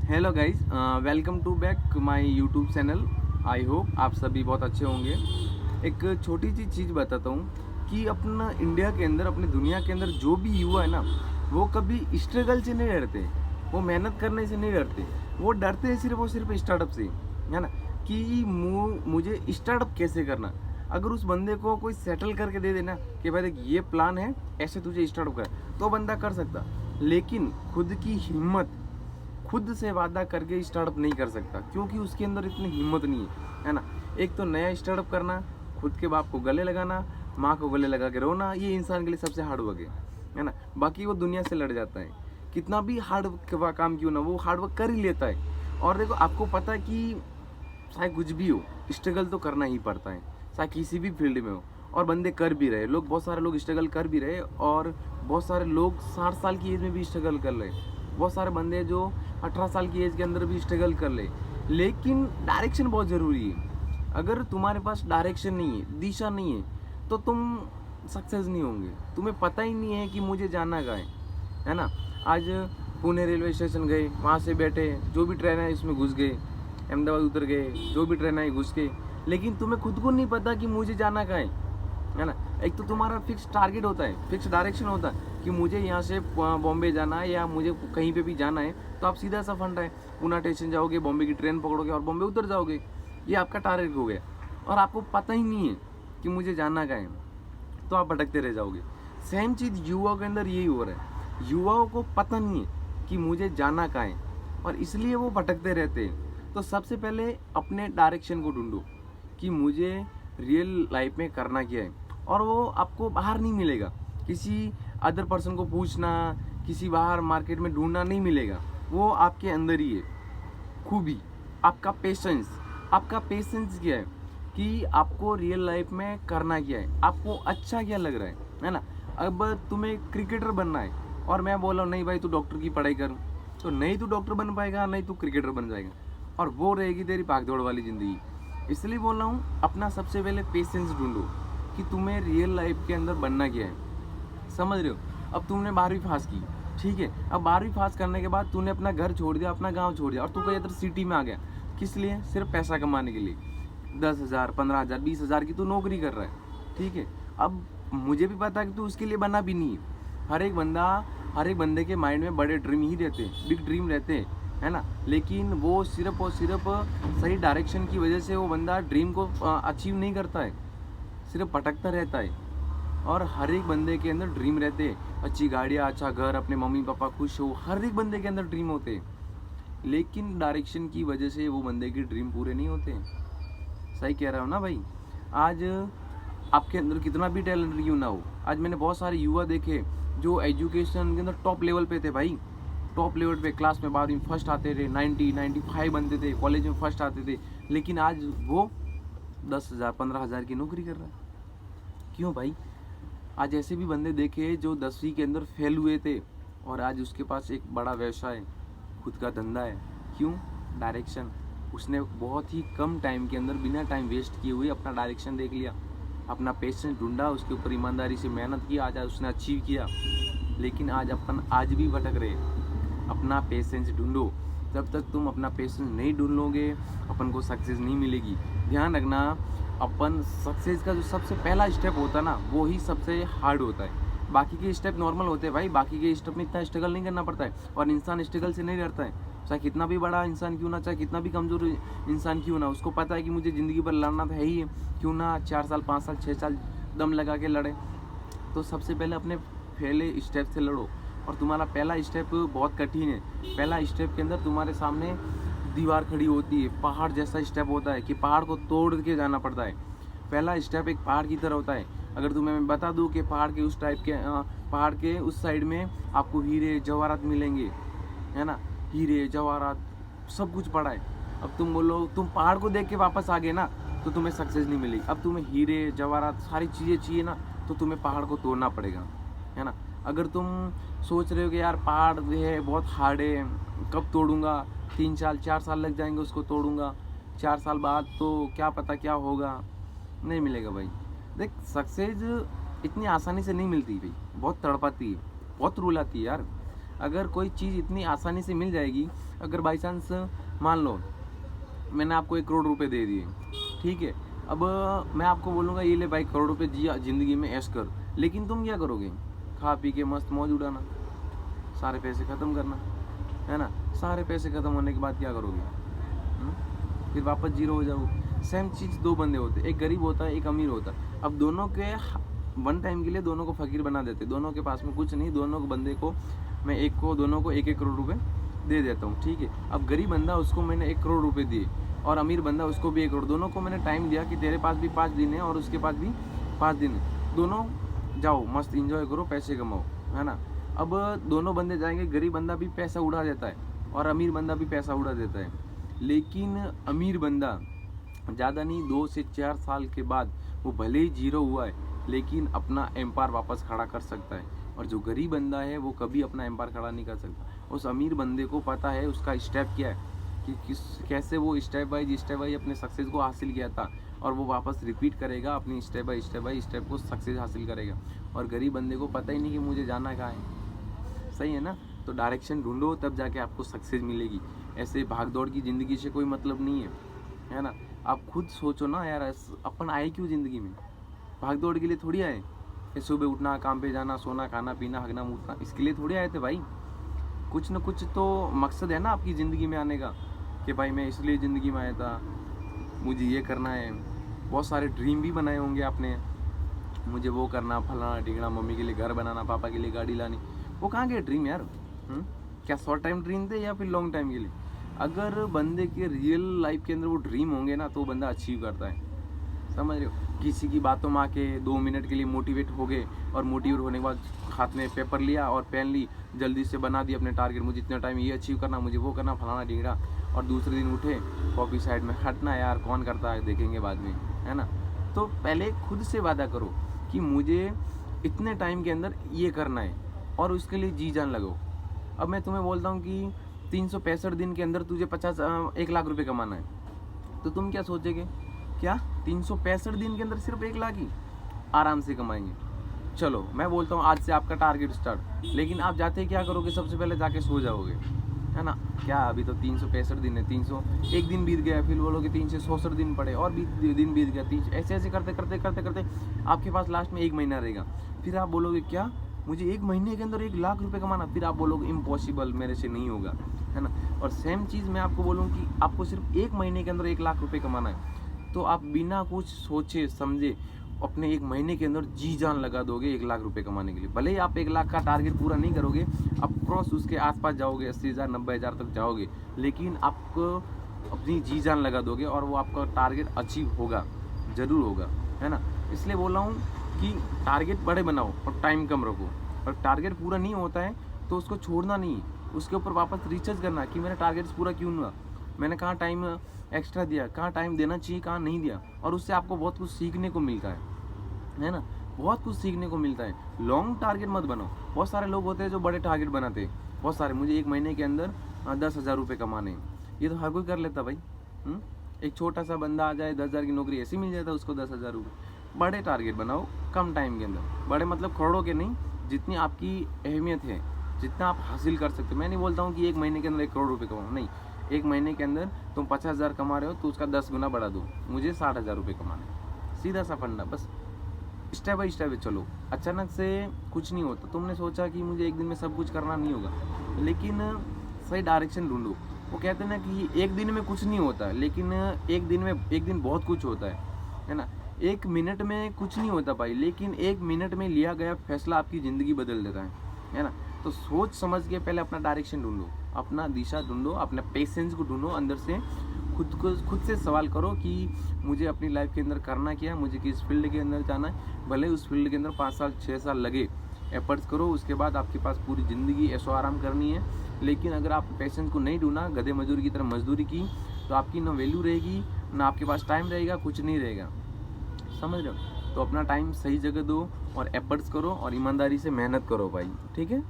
Hello guys, welcome to back my YouTube channel. I hope आप सभी बहुत अच्छे होंगे। एक छोटी सी चीज़ बताता हूँ कि अपना इंडिया के अंदर, अपनी दुनिया के अंदर जो भी युवा है ना, वो कभी स्ट्रगल से नहीं डरते, वो मेहनत करने से नहीं डरते। वो डरते हैं सिर्फ और सिर्फ स्टार्टअप से, है ना। कि मुझे स्टार्टअप कैसे करना। अगर उस बंदे को कोई सेटल करके दे देना कि भाई देख ये प्लान है, ऐसे तुझे स्टार्टअप कर, तो बंदा कर सकता। लेकिन खुद की हिम्मत, खुद से वादा करके स्टार्टअप नहीं कर सकता, क्योंकि उसके अंदर इतनी हिम्मत नहीं है ना। एक तो नया स्टार्टअप करना, खुद के बाप को गले लगाना, माँ को गले लगा के रोना, ये इंसान के लिए सबसे हार्ड वर्क है ना। बाकी वो दुनिया से लड़ जाता है, कितना भी हार्ड काम क्यों ना, वो हार्ड वर्क कर ही लेता है। और देखो, आपको पता है कि चाहे कुछ भी हो, स्ट्रगल तो करना ही पड़ता है, चाहे किसी भी फील्ड में हो। और बंदे कर भी रहे, लोग, बहुत सारे लोग स्ट्रगल कर भी रहे, और बहुत सारे लोग 60 साल की एज में भी स्ट्रगल कर रहे। बहुत सारे बंदे जो 18 साल की एज के अंदर भी स्ट्रगल कर ले। लेकिन डायरेक्शन बहुत ज़रूरी है। अगर तुम्हारे पास डायरेक्शन नहीं है, दिशा नहीं है, तो तुम सक्सेस नहीं होंगे। तुम्हें पता ही नहीं है कि मुझे जाना कहाँ है ना। आज पुणे रेलवे स्टेशन गए, वहाँ से बैठे, जो भी ट्रेन है इसमें घुस गए, अहमदाबाद उतर गए, जो भी ट्रेन है घुस के। लेकिन तुम्हें खुद को नहीं पता कि मुझे जाना कहाँ है ना। एक तो तुम्हारा फिक्स टारगेट होता है, फिक्स डायरेक्शन होता है कि मुझे यहाँ से बॉम्बे जाना है या मुझे कहीं पे भी जाना है, तो आप सीधा सा फंडा है, पूना स्टेशन जाओगे, बॉम्बे की ट्रेन पकड़ोगे और बॉम्बे उतर जाओगे। ये आपका टारगेट हो गया, और आपको पता ही नहीं है कि मुझे जाना कहाँ है, तो आप भटकते रह जाओगे। सेम चीज़ युवाओं के अंदर यही हो रहा है। युवाओं को पता नहीं है कि मुझे जाना कहाँ है, और इसलिए वो भटकते रहते हैं। तो सबसे पहले अपने डायरेक्शन को ढूंढो कि मुझे रियल लाइफ में करना क्या है। और वो आपको बाहर नहीं मिलेगा, किसी अदर पर्सन को पूछना, किसी बाहर मार्केट में ढूंढना नहीं मिलेगा। वो आपके अंदर ही है खूबी। आपका पेशेंस, आपका पेशेंस क्या है कि आपको रियल लाइफ में करना क्या है, आपको अच्छा क्या लग रहा है ना। अब तुम्हें क्रिकेटर बनना है, और मैं बोल रहा हूँ नहीं भाई तू डॉक्टर की पढ़ाई कर, तो नहीं तू डॉक्टर बन पाएगा, नहीं तू क्रिकेटर बन जाएगा, और वो रहेगी तेरी भागदौड़ वाली ज़िंदगी। इसलिए बोल रहा हूँ, अपना सबसे पहले पेशेंस ढूंढो कि तुम्हें रियल लाइफ के अंदर बनना क्या है। समझ रहे हो। अब तुमने 12वीं पास की, ठीक है। अब 12वीं पास करने के बाद तूने अपना घर छोड़ दिया, अपना गांव छोड़ दिया, और तू कहीं इधर सिटी में आ गया। किस लिए? सिर्फ पैसा कमाने के लिए। 10,000, 15,000, 20,000 की तू नौकरी कर रहा है, ठीक है। अब मुझे भी पता है कि तू उसके लिए बना भी नहीं है। हर एक बंदे के माइंड में बड़े ड्रीम ही रहते हैं, बिग ड्रीम रहते हैं, है ना। लेकिन वो सिर्फ और सिर्फ सही डायरेक्शन की वजह से वो बंदा ड्रीम को अचीव नहीं करता है, सिर्फ भटकता रहता है। और हर एक बंदे के अंदर ड्रीम रहते हैं, अच्छी गाड़ियाँ, अच्छा घर, अपने मम्मी पापा खुश हो, हर एक बंदे के अंदर ड्रीम होते हैं। लेकिन डायरेक्शन की वजह से वो बंदे के ड्रीम पूरे नहीं होते हैं। सही कह रहा हूँ ना भाई। आज आपके अंदर कितना भी टैलेंट क्यों ना हो, आज मैंने बहुत सारे युवा देखे जो एजुकेशन के अंदर टॉप लेवल पे थे भाई, टॉप लेवल पे क्लास में 12वीं फर्स्ट आते थे, 90, 95 बनते थे, कॉलेज में फर्स्ट आते थे। लेकिन आज वो 10,000, 15,000 की नौकरी कर रहा है। क्यों भाई? आज ऐसे भी बंदे देखे जो 10वीं के अंदर फेल हुए थे, और आज उसके पास एक बड़ा व्यवसाय, खुद का धंधा है। क्यों? डायरेक्शन। उसने बहुत ही कम टाइम के अंदर, बिना टाइम वेस्ट किए हुए, अपना डायरेक्शन देख लिया, अपना पेशेंस ढूंढा, उसके ऊपर ईमानदारी से मेहनत की, आज उसने अचीव किया। लेकिन आज भी भटक रहे। अपना पेशेंस ढूंढो। जब तक तुम अपना पेशेंस नहीं ढूंढ लोगे, अपन को सक्सेस नहीं मिलेगी। ध्यान रखना, अपन सक्सेस का जो सबसे पहला स्टेप होता है ना, वो ही सबसे हार्ड होता है। बाकी के स्टेप नॉर्मल होते हैं भाई, बाकी के स्टेप में इतना स्ट्रगल नहीं करना पड़ता है, और इंसान स्ट्रगल से नहीं डरता है। चाहे कितना भी बड़ा इंसान क्यों ना, चाहे कितना भी कमज़ोर इंसान क्यों ना, उसको पता है कि मुझे ज़िंदगी भर लड़ना तो है ही है। क्यों ना 4 साल, 5 साल, 6 साल दम लगा के लड़े। तो सबसे पहले अपने पहले स्टेप से लड़ो। और तुम्हारा पहला स्टेप बहुत कठिन है। पहला स्टेप के अंदर तुम्हारे सामने दीवार खड़ी होती है, पहाड़ जैसा स्टेप होता है कि पहाड़ को तोड़ के जाना पड़ता है। पहला स्टेप एक पहाड़ की तरह होता है। अगर तुम्हें मैं बता दूं कि पहाड़ के उस टाइप के पहाड़ के उस साइड में आपको हीरे जवाहरात मिलेंगे, है ना। हीरे जवाहरात सब कुछ पड़ा है। अब तुम बोलो तुम पहाड़ को देख के वापस आ गए ना, तो तुम्हें सक्सेस नहीं मिलेगी। अब तुम्हें हीरे जवाहरात सारी चीज़ें चाहिए ना, तो तुम्हें पहाड़ को तोड़ना पड़ेगा, है ना। अगर तुम सोच रहे हो कि यार पहाड़ है बहुत हार्ड है, कब तोड़ूंगा, 3 साल 4 साल लग जाएंगे उसको तोड़ूंगा, 4 साल बाद तो क्या पता क्या होगा, नहीं मिलेगा भाई। देख, सक्सेस इतनी आसानी से नहीं मिलती भाई, बहुत तड़पाती है, बहुत रुलाती है यार। अगर कोई चीज़ इतनी आसानी से मिल जाएगी, अगर बाई चांस मान लो मैंने आपको 1 करोड़ रुपए दे दिए, ठीक है, अब मैं आपको बोलूँगा ये ले भाई करोड़ रुपए जिया, ज़िंदगी में ऐश कर, लेकिन तुम क्या करोगे? खा पी के मस्त मौज उड़ाना, सारे पैसे ख़त्म करना, है ना? सारे पैसे ख़त्म होने के बाद क्या करोगे? फिर वापस जीरो हो जाओगे। सेम चीज़ दो बंदे होते, एक गरीब होता है, एक अमीर होता है। अब दोनों के वन टाइम के लिए दोनों को फ़कीर बना देते, दोनों के पास में कुछ नहीं, दोनों को बंदे को मैं दोनों को 1-1 करोड़ रुपए दे देता हूँ, ठीक है। अब गरीब बंदा उसको मैंने 1 करोड़ रुपए दिए और अमीर बंदा उसको भी 1 करोड़, दोनों को मैंने टाइम दिया कि तेरे पास भी 5 दिन है और उसके पास भी 5 दिन है, दोनों जाओ मस्त इंजॉय करो, पैसे कमाओ, है ना। अब दोनों बंदे जाएंगे, गरीब बंदा भी पैसा उड़ा देता है और अमीर बंदा भी पैसा उड़ा देता है, लेकिन अमीर बंदा ज़्यादा नहीं 2 से 4 साल के बाद वो भले ही जीरो हुआ है लेकिन अपना एम्पायर वापस खड़ा कर सकता है, और जो गरीब बंदा है वो कभी अपना एम्पायर खड़ा नहीं कर सकता। उस अमीर बंदे को पता है उसका स्टेप क्या है, कि कैसे वो स्टेप बाई अपने सक्सेस को हासिल किया था और वो वापस रिपीट करेगा, अपनी स्टेप बाई स्टेप को सक्सेस हासिल करेगा। और गरीब बंदे को पता ही नहीं कि मुझे जाना कहाँ है, सही है ना। तो डायरेक्शन ढूंढो तब जाके आपको सक्सेस मिलेगी। ऐसे भाग दौड़ की ज़िंदगी से कोई मतलब नहीं है ना। आप खुद सोचो ना यार, अपन आए क्यों ज़िंदगी में? भाग दौड़ के लिए थोड़ी आए। सुबह उठना, काम पे जाना, सोना, खाना पीना, हगना मूतना, इसके लिए थोड़ी आए थे भाई। कुछ न कुछ तो मकसद है ना आपकी ज़िंदगी में आने का, कि भाई मैं इसलिए ज़िंदगी में आया था, मुझे ये करना है। बहुत सारे ड्रीम भी बनाए होंगे आपने, मुझे वो करना, फलाना ढिंगना, मम्मी के लिए घर बनाना, पापा के लिए गाड़ी लानी। वो कहाँ गए ड्रीम यार? क्या शॉर्ट टाइम ड्रीम थे या फिर लॉन्ग टाइम के लिए? अगर बंदे के रियल लाइफ के अंदर वो ड्रीम होंगे ना, तो वो बंदा अचीव करता है, समझ रहे हो। किसी की बातों में आके 2 मिनट के लिए मोटिवेट हो गए और मोटिवेट होने के बाद हाथ में पेपर लिया और पेन ली, जल्दी से बना दिया अपने टारगेट, मुझे इतना टाइम ये अचीव करना, मुझे वो करना, फलाना ढिंगड़ा, और दूसरे दिन उठे कॉपी साइड में हटना, यार कौन करता है देखेंगे बाद में, है ना। तो पहले खुद से वादा करो कि मुझे इतने टाइम के अंदर ये करना है और उसके लिए जी जान लगाओ। अब मैं तुम्हें बोलता हूँ कि 365 दिन के अंदर तुझे 1 लाख रुपए कमाना है, तो तुम क्या सोचोगे? क्या 365 दिन के अंदर सिर्फ 1 लाख ही आराम से कमाएंगे? चलो मैं बोलता हूँ आज से आपका टारगेट स्टार्ट, लेकिन आप जाते क्या करोगे? सबसे पहले जाके सो जाओगे, है ना। क्या अभी तो 365 दिन है, 301 दिन बीत गया, फिर बोलोगे 364 दिन पड़े और दिन बीत गया, 30 ऐसे करते करते करते करते आपके पास लास्ट में 1 महीना रहेगा। फिर आप बोलोगे क्या मुझे 1 महीने के अंदर 1 लाख रुपए कमाना? फिर आप बोलोगे इम्पॉसिबल, मेरे से नहीं होगा, है ना। और सेम चीज़ मैं आपको बोलूँ कि आपको सिर्फ 1 महीने के अंदर 1 लाख रुपए कमाना है, तो आप बिना कुछ सोचे समझे अपने 1 महीने के अंदर जी जान लगा दोगे 1 लाख रुपए कमाने के लिए। भले ही आप 1 लाख का टारगेट पूरा नहीं करोगे, आप क्रॉस उसके आसपास जाओगे, 80,000 90,000 तक जाओगे, लेकिन आपको अपनी जी जान लगा दोगे और वो आपका टारगेट अचीव होगा, ज़रूर होगा, है ना। इसलिए बोल रहा हूँ कि टारगेट बड़े बनाओ और टाइम कम रखो, और टारगेट पूरा नहीं होता है तो उसको छोड़ना नहीं, उसके ऊपर वापस रिसर्च करना कि मेरा टारगेट पूरा क्यों हुआ, मैंने कहाँ टाइम एक्स्ट्रा दिया, कहाँ टाइम देना चाहिए, कहाँ नहीं दिया। और उससे आपको बहुत कुछ सीखने को मिलता है ना, बहुत कुछ सीखने को मिलता है। लॉन्ग टारगेट मत बनाओ। बहुत सारे लोग होते हैं जो बड़े टारगेट बनाते हैं, बहुत सारे, मुझे 1 महीने के अंदर 10,000 रुपये कमाने हैं, ये तो हर कोई कर लेता भाई। एक छोटा सा बंदा आ जाए, 10,000 की नौकरी ऐसी मिल जाता है उसको, 10,000 रुपये। बड़े टारगेट बनाओ कम टाइम के अंदर, बड़े मतलब करोड़ों के नहीं, जितनी आपकी अहमियत है, जितना आप हासिल कर सकते हो। मैं नहीं बोलता हूँ कि 1 महीने के अंदर 1 करोड़ रुपये कमाओ, नहीं। 1 महीने के अंदर तुम 50,000 कमा रहे हो तो उसका 10 गुना बढ़ा दो, मुझे 60,000 रुपये कमाने, सीधा सा फंडा। बस स्टेप बाई स्टेप चलो, अचानक से कुछ नहीं होता। तुमने सोचा कि मुझे 1 दिन में सब कुछ करना नहीं होगा, लेकिन सही डायरेक्शन ढूंढो। वो कहते हैं ना कि 1 दिन में कुछ नहीं होता, लेकिन 1 दिन बहुत कुछ होता है ना। 1 मिनट में कुछ नहीं होता भाई, लेकिन 1 मिनट में लिया गया फैसला आपकी ज़िंदगी बदल देता है ना। तो सोच समझ के पहले अपना डायरेक्शन ढूंढो, अपना दिशा ढूंढो, अपना पेशेंस को ढूंढो, अंदर से खुद से सवाल करो कि मुझे अपनी लाइफ के अंदर करना क्या है, मुझे किस फील्ड के अंदर जाना है। भले उस फील्ड के अंदर 5 साल 6 साल लगे, एफर्ट्स करो, उसके बाद आपके पास पूरी ज़िंदगी ऐशो आराम करनी है। लेकिन अगर आप पेशेंस को नहीं ढूंढा, गधे मजदूर की तरह मजदूरी की, तो आपकी ना वैल्यू रहेगी, ना आपके पास टाइम रहेगा, कुछ नहीं रहेगा, समझ रहे हो। तो अपना टाइम सही जगह दो और एफर्ट्स करो और ईमानदारी से मेहनत करो भाई, ठीक है।